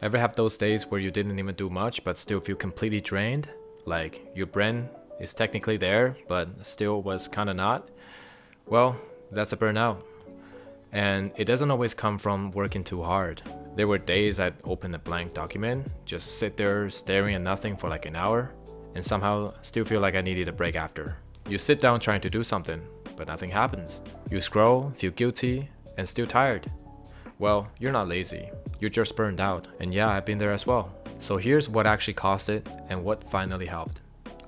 Ever have those days where you didn't even do much but still feel completely drained? Like your brain is technically there but still was kinda not? Well, that's a burnout. And it doesn't always come from working too hard. There were days I'd open a blank document, just sit there staring at nothing for like an hour, and somehow still feel like I needed a break after. You sit down trying to do something, but nothing happens. You scroll, feel guilty, and still tired. Well, you're not lazy, you're just burned out, and yeah, I've been there as well. So here's what actually caused it and what finally helped.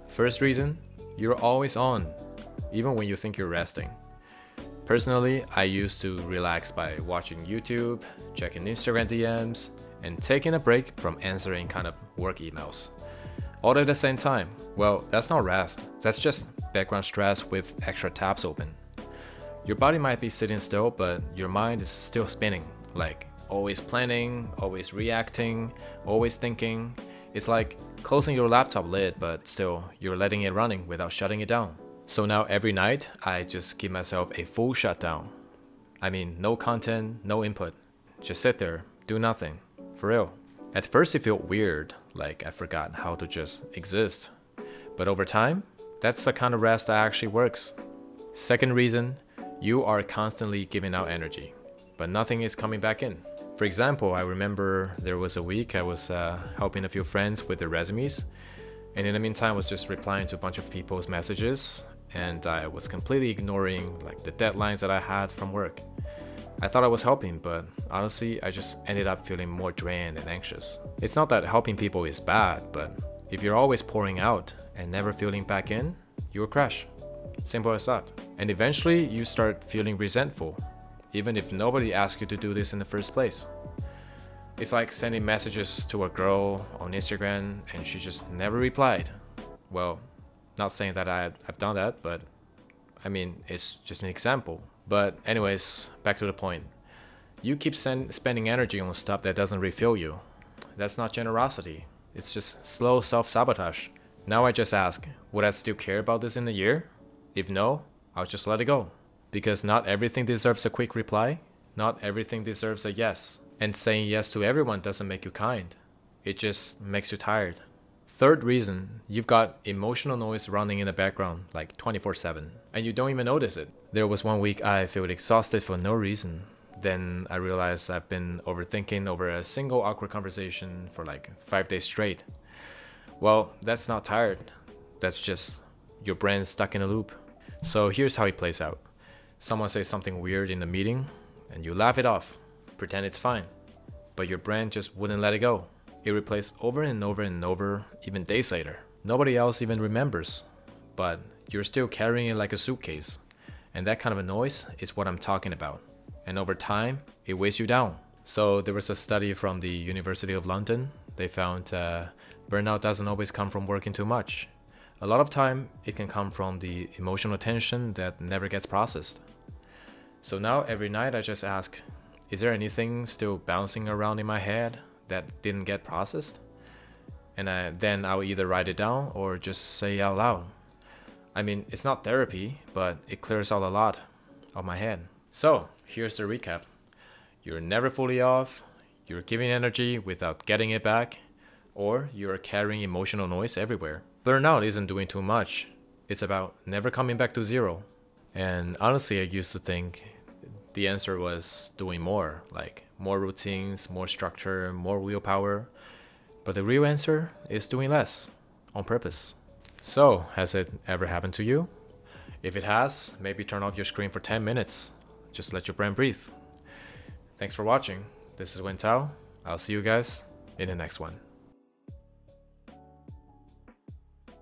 First reason, you're always on, even when you think you're resting. Personally, I used to relax by watching YouTube, checking Instagram DMs, and taking a break from answering kind of work emails. All at the same time. Well, that's not rest, that's just background stress with extra tabs open. Your body might be sitting still, but your mind is still spinning, like always planning, always reacting, always thinking. It's like closing your laptop lid, but still, you're letting it running without shutting it down. So now every night, I just give myself a full shutdown. I mean, no content, no input. Just sit there, do nothing. For real. At first it felt weird, like I forgot how to just exist. But over time, that's the kind of rest that actually works. Second reason, you are constantly giving out energy, but nothing is coming back in. For example, I remember there was a week I was helping a few friends with their resumes, and in the meantime I was just replying to a bunch of people's messages, and I was completely ignoring like the deadlines that I had from work. I thought I was helping, but honestly, I just ended up feeling more drained and anxious. It's not that helping people is bad, but if you're always pouring out and never feeling back in, you will crash. Simple as that. And eventually, you start feeling resentful, even if nobody asked you to do this in the first place. It's like sending messages to a girl on Instagram and she just never replied. Well, not saying that I've done that, but I mean, it's just an example. But anyways, back to the point. You keep spending energy on stuff that doesn't refill you. That's not generosity. It's just slow self-sabotage. Now I just ask, would I still care about this in a year? If no, I'll just let it go. Because not everything deserves a quick reply. Not everything deserves a yes. And saying yes to everyone doesn't make you kind. It just makes you tired. Third reason, you've got emotional noise running in the background like 24/7, and you don't even notice it. There was one week I felt exhausted for no reason. Then I realized I've been overthinking over a single awkward conversation for like 5 days straight. Well, that's not tired. That's just your brain stuck in a loop. So here's how it plays out. Someone says something weird in the meeting, and you laugh it off, pretend it's fine. But your brain just wouldn't let it go. It replays over and over and over, even days later. Nobody else even remembers, but you're still carrying it like a suitcase. And that kind of a noise is what I'm talking about. And over time, it weighs you down. So there was a study from the University of London. They found burnout doesn't always come from working too much. A lot of time, it can come from the emotional tension that never gets processed. So now every night I just ask, is there anything still bouncing around in my head that didn't get processed? And then I'll either write it down or just say out loud. I mean, it's not therapy, but it clears out a lot of my head. So here's the recap. You're never fully off, you're giving energy without getting it back, or you're carrying emotional noise everywhere. Burnout isn't doing too much. It's about never coming back to zero. And honestly, I used to think the answer was doing more, like more routines, more structure, more willpower. But the real answer is doing less, on purpose. So, has it ever happened to you? If it has, maybe turn off your screen for 10 minutes. Just let your brain breathe. Thanks for watching. This is Wen Tao. I'll see you guys in the next one.